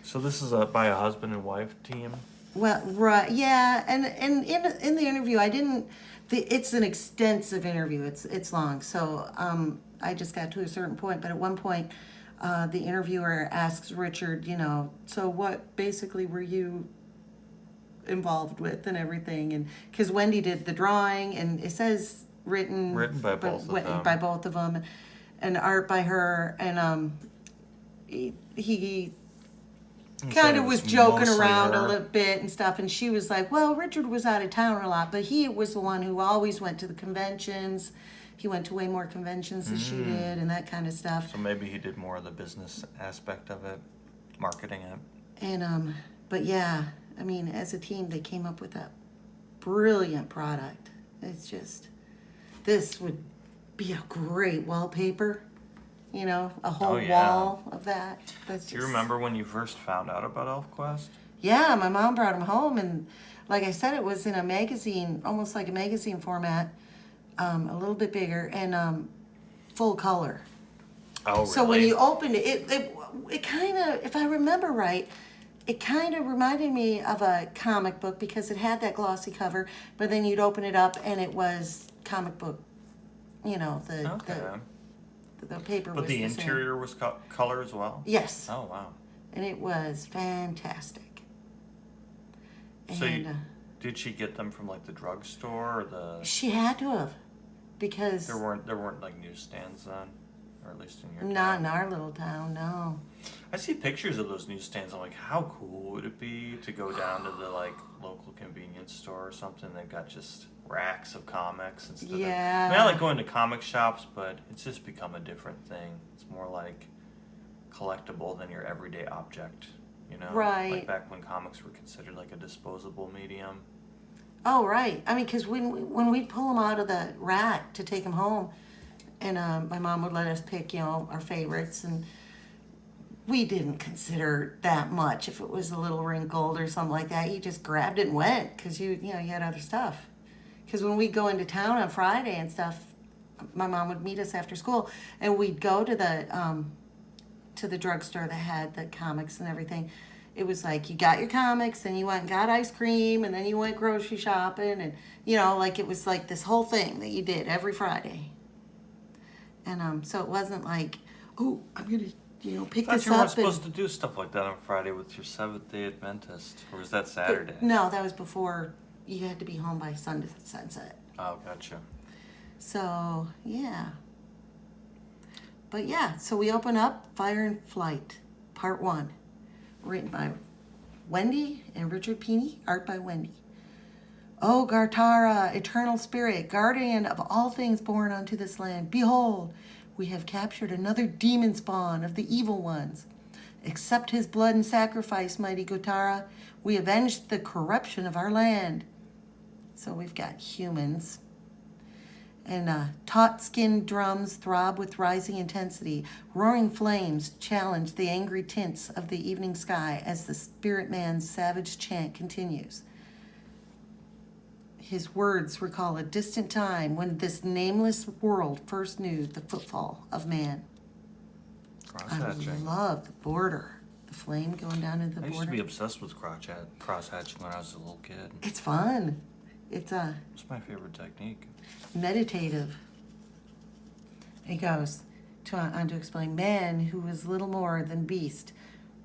So this is by a husband and wife team. Well, right, yeah, and in the interview, I didn't. It's an extensive interview. It's long, so I just got to a certain point. But at one point, the interviewer asks Richard, so what basically were you involved with and everything, and because Wendy did the drawing, and it says written by both of them. by both of them, and art by her, and he kind of was joking around a little bit and stuff, and she was like, well, Richard was out of town a lot, but he was the one who always went to the conventions. He went to way more conventions than she did, and that kind of stuff. So maybe he did more of the business aspect of it, marketing it. And but yeah, I mean, as a team, they came up with a brilliant product. It's just, this would be a great wallpaper. A whole Oh, yeah. wall of that. That's just, Do you remember when you first found out about ElfQuest? Yeah, my mom brought them home, and like I said, it was in a magazine, almost like a magazine format, a little bit bigger, and full color. Oh, really? So when you opened it, it kind of, if I remember right, it kind of reminded me of a comic book because it had that glossy cover, but then you'd open it up and it was comic book, Okay. the paper was But the same. interior was color as well? Yes, Oh, wow. and it was fantastic. So And did she get them from like the drugstore or the... she had to have, because There weren't like newsstands then? or at least in your Not town. in our little town, no. I see pictures of those newsstands. I'm like, how cool would it be to go down to the like local convenience store or something? They've got just racks of comics instead of. Yeah. I mean, I like going to comic shops, but it's just become a different thing. It's more like collectible than your everyday object. You know, Right. Like back when comics were considered like a disposable medium. Oh, right. I mean, because when we'd pull them out of the rack to take them home, and my mom would let us pick, our favorites, and we didn't consider that much. If it was a little wrinkled or something like that, you just grabbed it and went because you had other stuff. Because when we'd go into town on Friday and stuff, my mom would meet us after school, and we'd go to the drugstore that had the comics and everything. It was like you got your comics, then you went and got ice cream, and then you went grocery shopping, and like it was like this whole thing that you did every Friday. And so it wasn't like, oh, I'm gonna pick I thought this you weren't up. supposed to do stuff like that on Friday with your Seventh-day Adventist, or was that Saturday? No, that was before you had to be home by sunset. Oh, gotcha. So yeah. But yeah, so we open up Fire and Flight, Part 1, written by Wendy and Richard Pini, art by Wendy. O Gartara, eternal spirit, guardian of all things born unto this land, behold, we have captured another demon spawn of the evil ones. Accept his blood and sacrifice, mighty Gotara. We avenged the corruption of our land. So we've got humans. And taut-skinned drums throb with rising intensity. Roaring flames challenge the angry tints of the evening sky as the spirit man's savage chant continues. His words recall a distant time when this nameless world first knew the footfall of man. Cross-hatching. I love the border. The flame going down into the I used to be border. obsessed with cross-hatching when I was a little kid. It's fun. It's It's my favorite technique. meditative. It goes on to explain man who was little more than beast,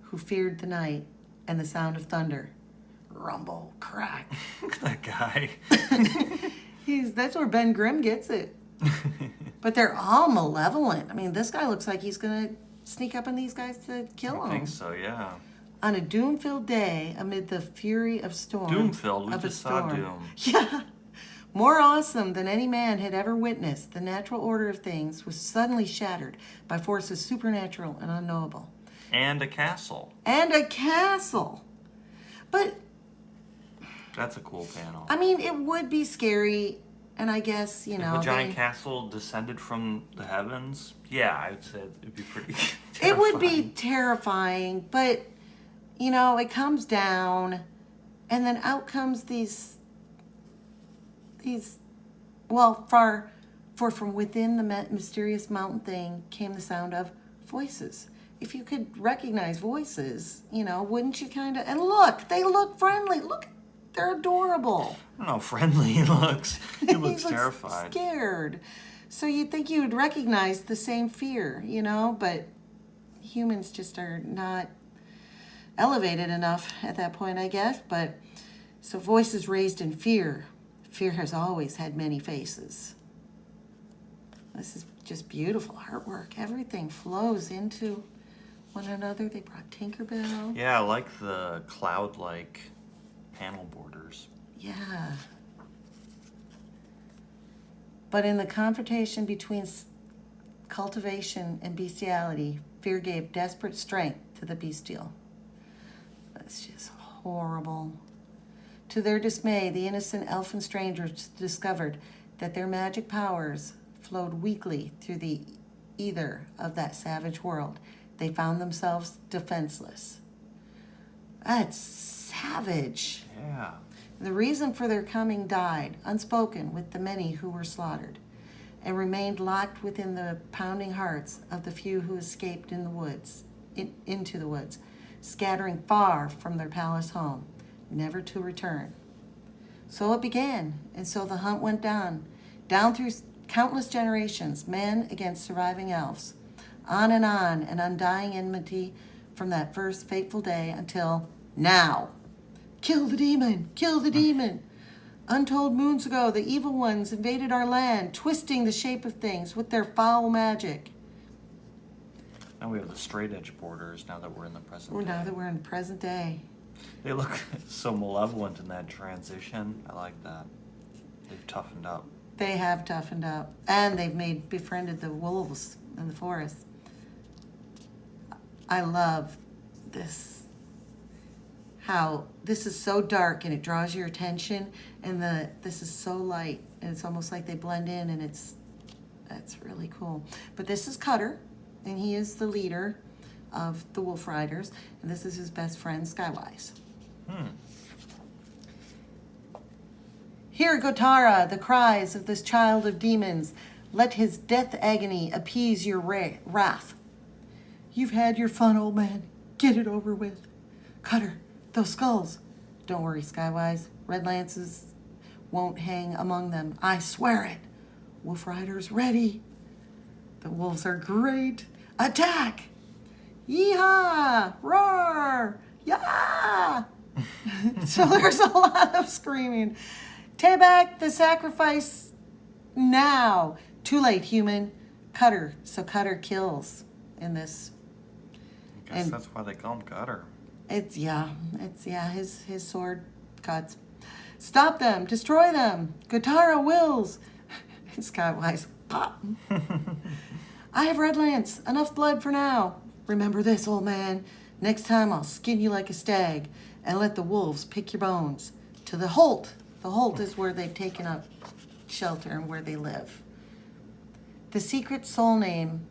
who feared the night and the sound of thunder. Rumble, crack. That guy. That's where Ben Grimm gets it. But they're all malevolent. I mean, this guy looks like he's gonna sneak up on these guys to kill I them. think so, yeah. On a doom-filled day, amid the fury of storm. Doom-filled, we of a just saw storm. Doom. Yeah. More awesome than any man had ever witnessed, the natural order of things was suddenly shattered by forces supernatural and unknowable. And a castle. And a castle. But, That's a cool panel. I mean, it would be scary, and I guess, If a giant castle descended from the heavens, yeah, I would say it'd be pretty it would be terrifying. terrifying, but, it comes down, and then out comes these for from within the mysterious mountain thing came the sound of voices. If you could recognize voices, wouldn't you kind of, and look, they look friendly. Look, they're adorable. I don't know how friendly he looks. He looks He terrified. scared. So you'd think you would recognize the same fear, but humans just are not elevated enough at that point, I guess. But so voices raised in fear. Fear has always had many faces. This is just beautiful artwork. Everything flows into one another. They brought Tinkerbell. Yeah, I like the cloud-like panel borders. Yeah. But in the confrontation between cultivation and bestiality, fear gave desperate strength to the bestial. It's just horrible. To their dismay, the innocent elfin strangers discovered that their magic powers flowed weakly through the ether of that savage world. They found themselves defenseless. That's savage. Yeah. The reason for their coming died, unspoken with the many who were slaughtered, and remained locked within the pounding hearts of the few who escaped in the woods, into the woods, scattering far from their palace home, never to return. So it began, and so the hunt went down through countless generations, men against surviving elves, on and undying enmity from that first fateful day until now. Kill the demon! Kill the demon! Untold moons ago, the evil ones invaded our land, twisting the shape of things with their foul magic. And we have the straight edge borders now that we're in the present Well, day. now that we're in the present day. They look so malevolent in that transition. I like that. They've toughened up. They have toughened up, and they've befriended the wolves in the forest. I love this. How this is so dark and it draws your attention, and this is so light, and it's almost like they blend in, and that's really cool. But this is Cutter, and he is the leader of the Wolf Riders, and this is his best friend, Skywise. Hear, Gotara, the cries of this child of demons. Let his death agony appease your wrath. You've had your fun, old man. Get it over with. Cutter, those skulls. Don't worry, Skywise. Red lances won't hang among them. I swear it. Wolf Riders ready. The wolves are great. Attack! Yeehaw! Roar! Yeah! So there's a lot of screaming. Tabak the sacrifice now. Too late, human. Cutter. So Cutter kills in this. I guess And- that's why they call him Cutter. It's his sword cuts. Stop them, destroy them. Gotara wills. Skywise, pop. I have red lance, enough blood for now. Remember this, old man. Next time I'll skin you like a stag and let the wolves pick your bones. To the Holt. The Holt is where they've taken up shelter and where they live. His secret soul name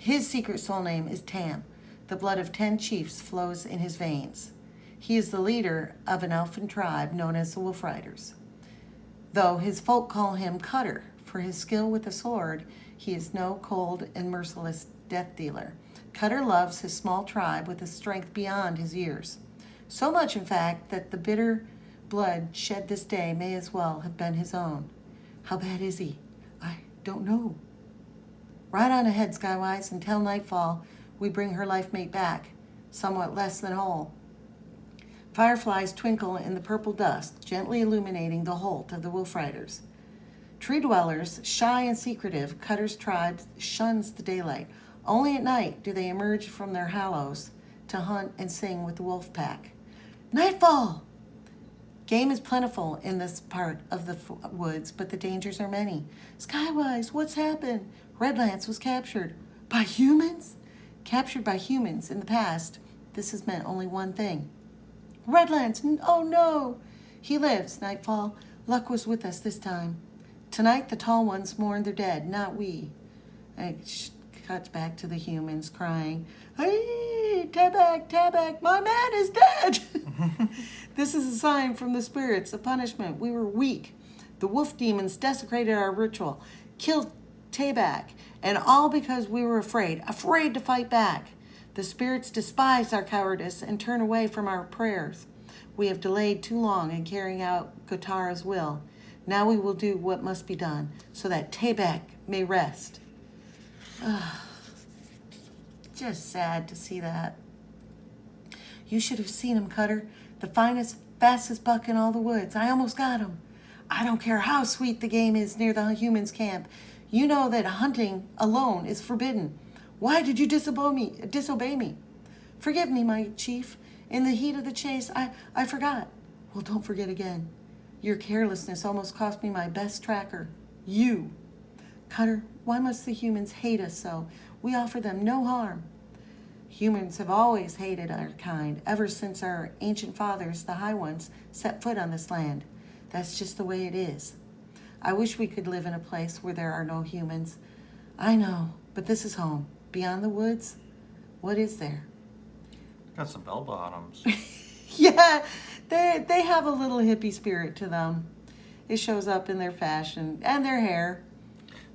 is Tam. The blood of 10 chiefs flows in his veins. He is the leader of an elfin tribe known as the Wolf Riders. Though his folk call him Cutter, for his skill with the sword, he is no cold and merciless death dealer. Cutter loves his small tribe with a strength beyond his years. So much, in fact, that the bitter blood shed this day may as well have been his own. How bad is he? I don't know. Ride on ahead, Skywise, until nightfall. We bring her life mate back, somewhat less than whole. Fireflies twinkle in the purple dust, gently illuminating the Holt of the Wolf Riders. Tree dwellers, shy and secretive, Cutter's tribe shuns the daylight. Only at night do they emerge from their hollows to hunt and sing with the wolf pack. Nightfall! Game is plentiful in this part of the woods, but the dangers are many. Skywise, what's happened? Redlance was captured. By humans? Captured by humans in the past, this has meant only one thing. Redlance, oh no! He lives, Nightfall. Luck was with us this time. Tonight the tall ones mourn their dead, not we. And it cuts back to the humans crying, hey, Tabak, my man is dead! This is a sign from the spirits, a punishment. We were weak. The wolf demons desecrated our ritual, killed Tabak, and all because we were afraid to fight back. The spirits despise our cowardice and turn away from our prayers. We have delayed too long in carrying out Gotara's will. Now we will do what must be done so that Tabak may rest. Just sad to see that. You should have seen him, Cutter. The finest, fastest buck in all the woods. I almost got him. I don't care how sweet the game is near the humans' camp. You know that hunting alone is forbidden. Why did you disobey me? Forgive me, my chief. In the heat of the chase, I forgot. Well, don't forget again. Your carelessness almost cost me my best tracker. You. Cutter, why must the humans hate us so? We offer them no harm. Humans have always hated our kind, ever since our ancient fathers, the High Ones, set foot on this land. That's just the way it is. I wish we could live in a place where there are no humans. I know, but this is home. Beyond the woods, what is there? Got some bell bottoms. Yeah, they have a little hippie spirit to them. It shows up in their fashion and their hair.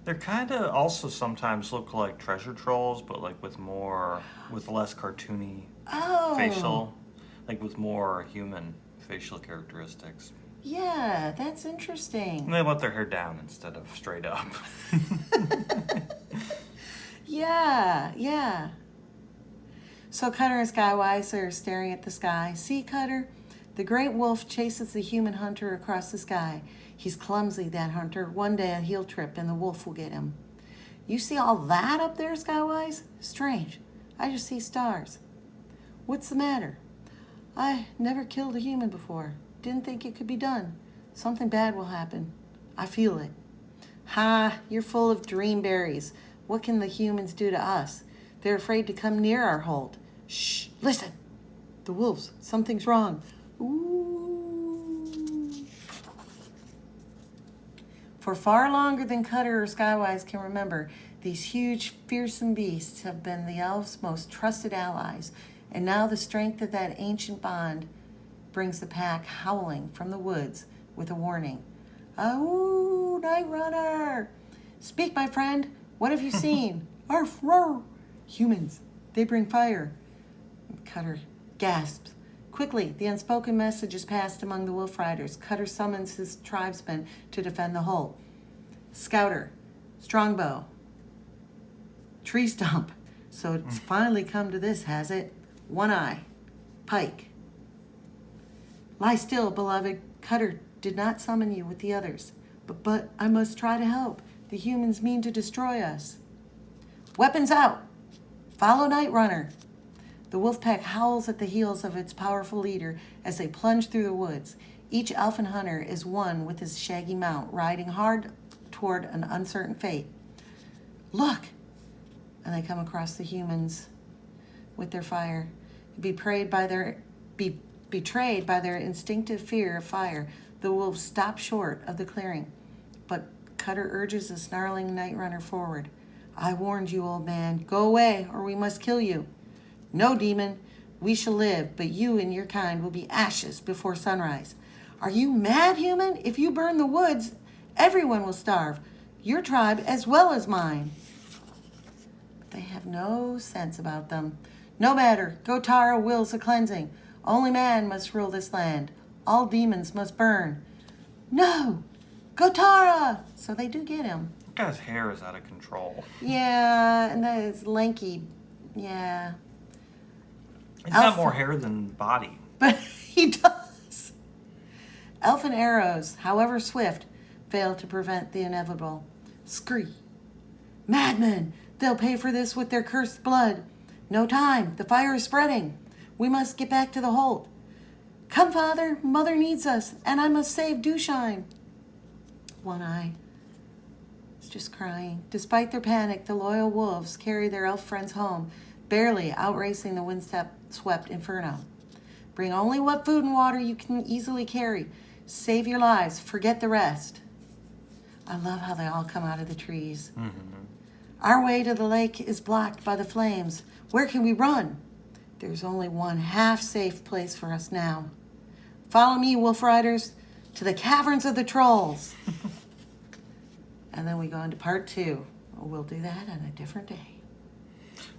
They're kind of also sometimes look like treasure trolls, but like with less cartoony facial, like with more human facial characteristics. Yeah, that's interesting. And they let their hair down instead of straight up. Yeah. So Cutter and Skywise are staring at the sky. See, Cutter? The great wolf chases the human hunter across the sky. He's clumsy, that hunter. One day he'll trip and the wolf will get him. You see all that up there, Skywise? Strange. I just see stars. What's the matter? I never killed a human before. Didn't think it could be done. Something bad will happen. I feel it. Ha, you're full of dreamberries. What can the humans do to us? They're afraid to come near our hold. Shh, listen. The wolves, something's wrong. Ooh. For far longer than Cutter or Skywise can remember, these huge, fearsome beasts have been the elves' most trusted allies, and now the strength of that ancient bond brings the pack howling from the woods with a warning. Oh, Night Runner! Speak, my friend. What have you seen? Arf, roar! Humans. They bring fire. Cutter gasps. Quickly, the unspoken message is passed among the wolf riders. Cutter summons his tribesmen to defend the hole. Scouter, Strongbow, Tree Stump. So it's finally come to this, has it? One Eye, Pike. Lie still, beloved. Cutter did not summon you with the others. But I must try to help. The humans mean to destroy us. Weapons out! Follow Night Runner. The wolf pack howls at the heels of its powerful leader as they plunge through the woods. Each elfin hunter is one with his shaggy mount, riding hard toward an uncertain fate. Look! And they come across the humans with their fire. Betrayed by their instinctive fear of fire, the wolves stop short of the clearing. But Cutter urges the snarling Night Runner forward. I warned you, old man. Go away, or we must kill you. No, demon. We shall live, but you and your kind will be ashes before sunrise. Are you mad, human? If you burn the woods, everyone will starve. Your tribe as well as mine. But they have no sense about them. No matter. Gotara wills a cleansing. Only man must rule this land. All demons must burn. No! Gotara! So they do get him. That guy's hair is out of control. Yeah, and that is lanky. Yeah. He's got more hair than body. But he does. Elfin arrows, however swift, fail to prevent the inevitable. Scree. Madmen! They'll pay for this with their cursed blood. No time. The fire is spreading. We must get back to the hold. Come, Father. Mother needs us, and I must save Dewshine. One Eye is just crying. Despite their panic, the loyal wolves carry their elf friends home, barely outracing the windswept inferno. Bring only what food and water you can easily carry. Save your lives. Forget the rest. I love how they all come out of the trees. Mm-hmm. Our way to the lake is blocked by the flames. Where can we run? There's only one half-safe place for us now. Follow me, wolf riders, to the caverns of the trolls. And then we go into part 2. We'll do that on a different day.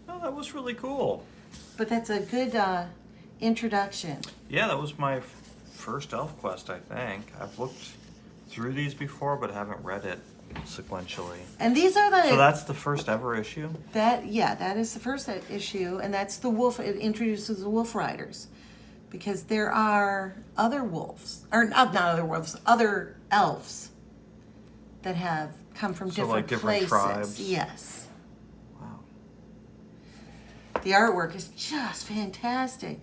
Oh, that was really cool. But that's a good introduction. Yeah, that was my first ElfQuest, I think. I've looked through these before, but haven't read it sequentially. And these are the... So that's the first ever issue? That is the first issue, and that's the wolf. It introduces the wolf riders. Because there are other wolves, or not other wolves, other elves that have come from different places. Tribes? Yes. Wow. The artwork is just fantastic.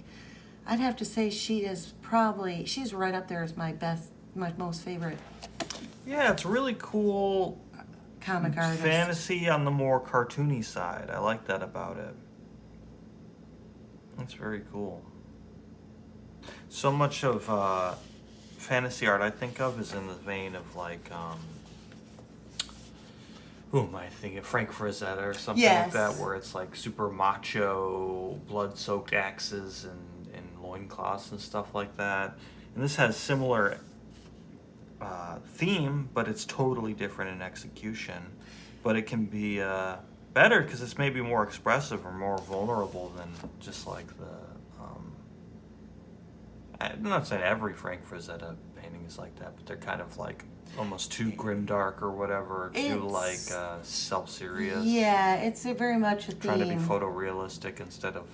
I'd have to say she's right up there as my most favorite. Yeah, it's really cool comic artist. Fantasy on the more cartoony side. I like that about it. That's very cool. So much of fantasy art I think of is in the vein of like, who am I thinking? Frank Frazetta or something like that, where it's like super macho, blood-soaked axes and loincloths and stuff like that. And this has similar theme, but it's totally different in execution. But it can be better because it's maybe more expressive or more vulnerable than just like the... I'm not saying every Frank Frazetta painting is like that, but they're kind of like almost too grimdark or whatever, too like self-serious. Yeah, it's very much a theme. Trying to be photorealistic instead of...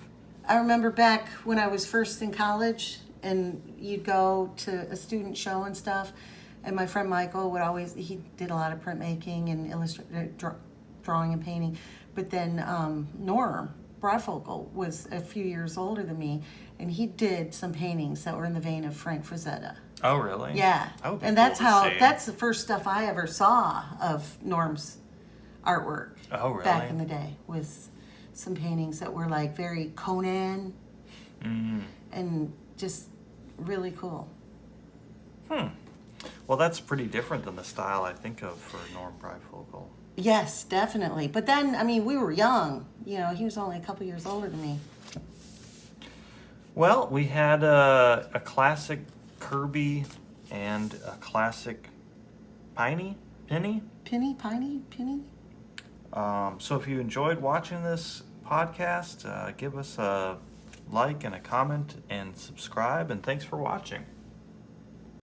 I remember back when I was first in college and you'd go to a student show and stuff, and my friend Michael he did a lot of printmaking and drawing and painting, but then Norm Breyfogle was a few years older than me, and he did some paintings that were in the vein of Frank Frazetta. Oh, really? Yeah, That would be and cool that's to how see. that's the first stuff I ever saw of Norm's artwork. Oh, really? Back in the day, was some paintings that were like very Conan Mm. and just really cool. Well, that's pretty different than the style I think of for Norm Breyfogle. Yes, definitely. But then, I mean, we were young. You know, he was only a couple years older than me. Well, we had a classic Kirby and a classic Penny. Piney? Penny? So if you enjoyed watching this podcast, give us a like and a comment and subscribe, and thanks for watching.